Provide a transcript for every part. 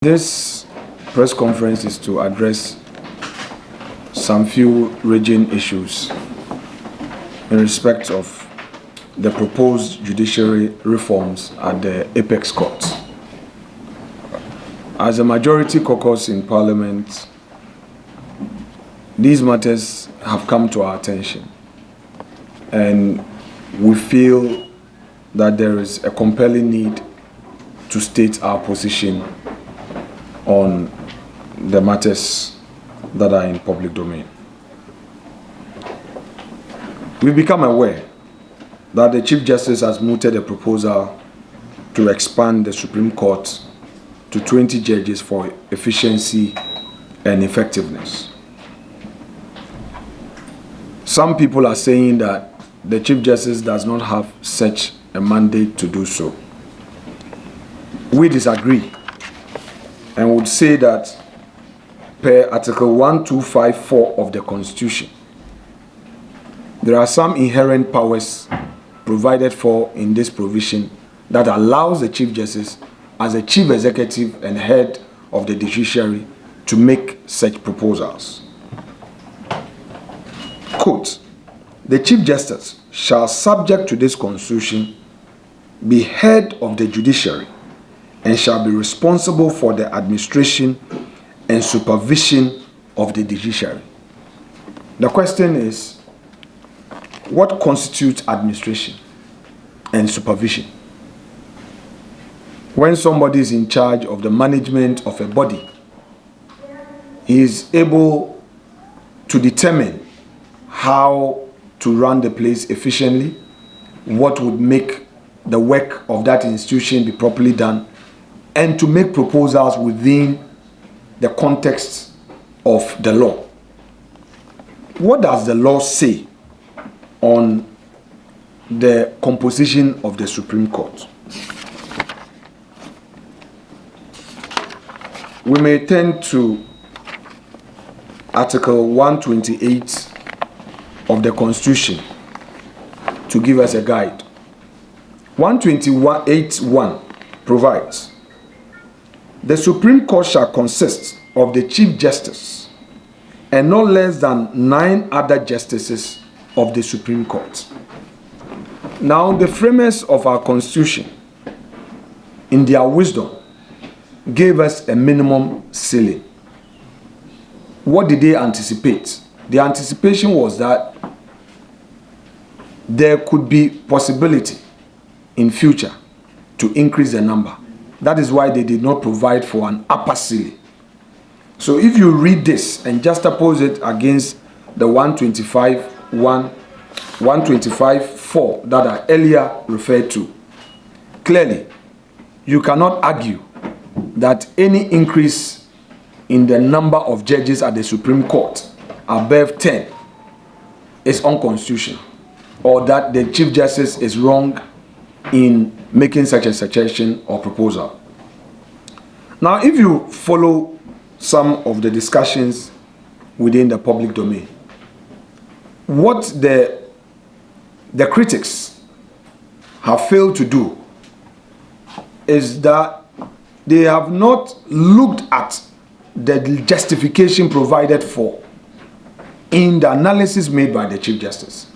This press conference is to address some few raging issues in respect of the proposed judiciary reforms at the Apex Court. As a majority caucus in Parliament, these matters have come to our attention, and we feel that there is a compelling need to state our position on the matters that are in public domain. We've become aware that the Chief Justice has mooted a proposal to expand the Supreme Court to 20 judges for efficiency and effectiveness. Some people are saying that the Chief Justice does not have such a mandate to do so. We disagree and would say that per Article 1254 of the Constitution, there are some inherent powers provided for in this provision that allows the Chief Justice, as a Chief Executive and head of the judiciary, to make such proposals. Quote, "The Chief Justice shall, subject to this Constitution, be head of the judiciary and shall be responsible for the administration and supervision of the judiciary." The question is, what constitutes administration and supervision? When somebody is in charge of the management of a body, he is able to determine how to run the place efficiently, what would make the work of that institution be properly done, and to make proposals within the context of the law. What does the law say on the composition of the Supreme Court? We may turn to Article 128 of the Constitution to give us a guide. 128(1) provides, "The Supreme Court shall consist of the Chief Justice and no less than 9 other justices of the Supreme Court." Now, the framers of our Constitution, in their wisdom, gave us a minimum ceiling. What did they anticipate? The anticipation was that there could be possibility in future to increase the number. That is why they did not provide for an upper ceiling. So if you read this and juxtapose it against the 125(1), 125(4) that I earlier referred to, clearly you cannot argue that any increase in the number of judges at the Supreme Court above 10 is unconstitutional, or that the Chief Justice is wrong in making such a suggestion or proposal. Now, if you follow some of the discussions within the public domain, what the critics have failed to do is that they have not looked at the justification provided for in the analysis made by the Chief Justice.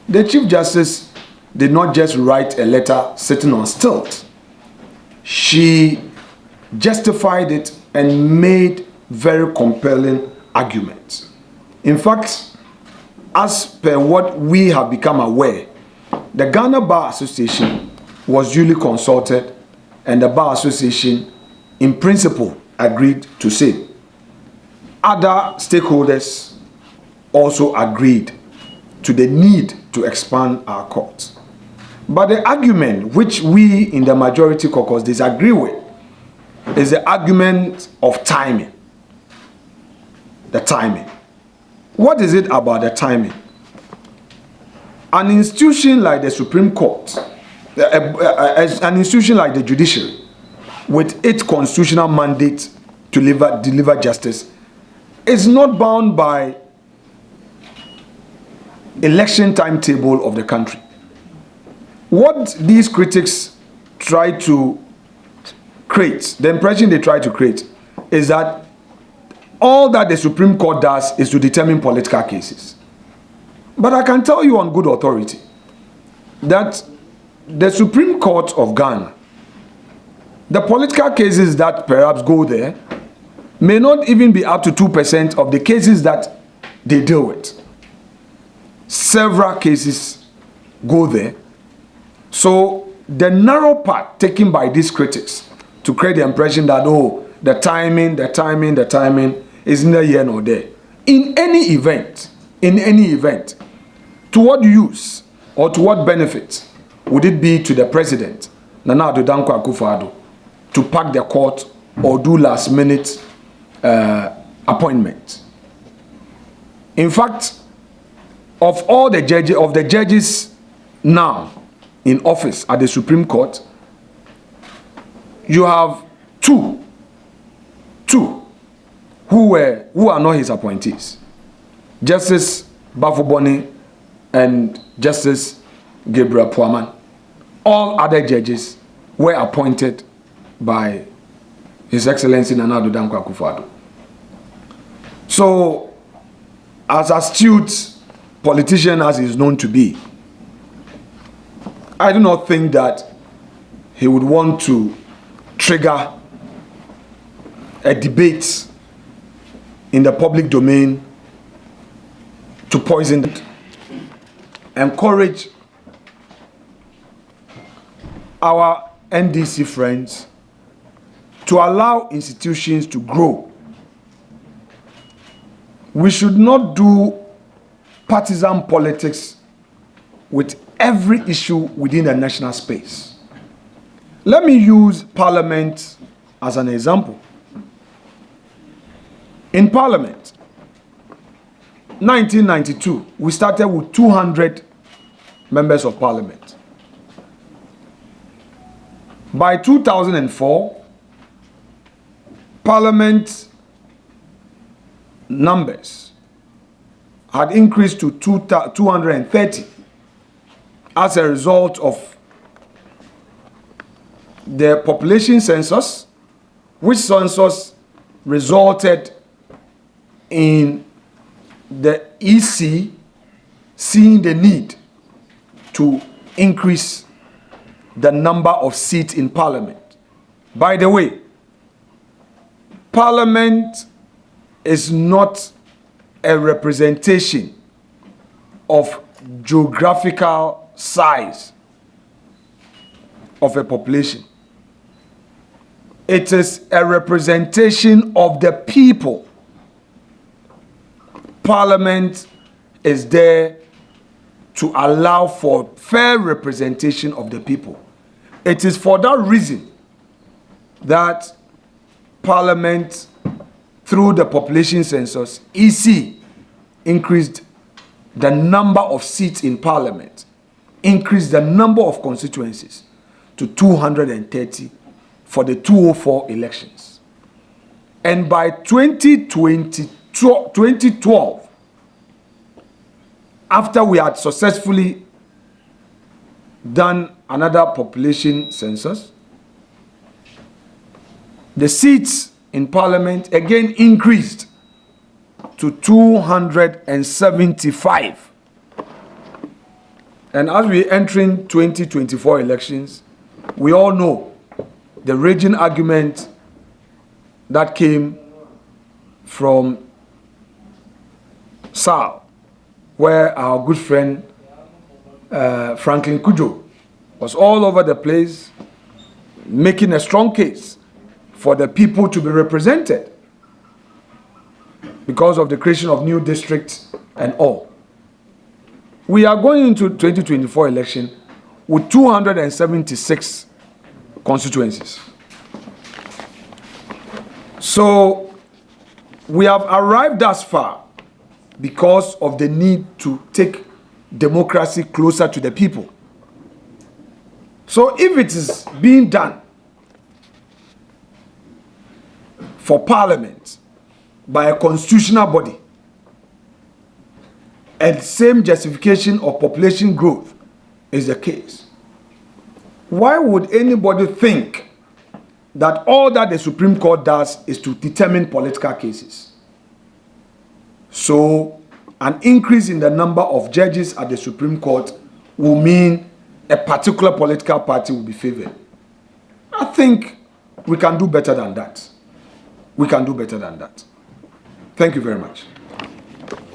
The Chief Justice did not just write a letter sitting on stilts. She justified it and made very compelling arguments. In fact, as per what we have become aware, the Ghana Bar Association was duly consulted, and the Bar Association, in principle, agreed to say. Other stakeholders also agreed to the need to expand our courts. But the argument which we in the Majority Caucus disagree with is the argument of timing. The timing. What is it about the timing? An institution like the Supreme Court, an institution like the judiciary, with its constitutional mandate to deliver justice, is not bound by election timetable of the country. What these critics try to create, the impression they try to create, is that all that the Supreme Court does is to determine political cases. But I can tell you on good authority that the Supreme Court of Ghana, the political cases that perhaps go there, may not even be up to 2% of the cases that they deal with. Several cases go there. So the narrow path taken by these critics to create the impression that, oh, the timing is neither here nor there. In any event, to what use or to what benefit would it be to the president, Nana Addo Dankwa Akufo-Addo, to pack the court or do last minute appointment? In fact, of all the judges now in office at the Supreme Court, you have two who are not his appointees: Justice Bafo-Boni and Justice Gabriel Puaman. All other judges were appointed by His Excellency Nana Addo Dankwa Akufo-Addo. So, as astute politician as he is known to be, I do not think that he would want to trigger a debate in the public domain to poison it. Encourage our NDC friends to allow institutions to grow. We should not do partisan politics with every issue within the national space. Let me use Parliament as an example. In Parliament, 1992, we started with 200 members of Parliament. By 2004, Parliament numbers had increased to 230 as a result of the population census, which census resulted in the EC seeing the need to increase the number of seats in Parliament. By the way, Parliament is not a representation of geographical size of a population. It is a representation of the people. Parliament is there to allow for fair representation of the people. It is for that reason that Parliament, through the population census, EC increased the number of seats in Parliament, increased the number of constituencies to 230 for the 2004 elections. And by 2012, after we had successfully done another population census, the seats in Parliament again increased to 275. And as we entering 2024 elections, we all know the raging argument that came from SAL, where our good friend Franklin Kujo was all over the place making a strong case for the people to be represented because of the creation of new districts and all. We are going into 2024 election with 276 constituencies. So we have arrived thus far because of the need to take democracy closer to the people. So if it is being done for Parliament by a constitutional body, and same justification of population growth is the case, why would anybody think that all that the Supreme Court does is to determine political cases. So an increase in the number of judges at the Supreme Court will mean a particular political party will be favored. I think we can do better than that. We can do better than that. Thank you very much.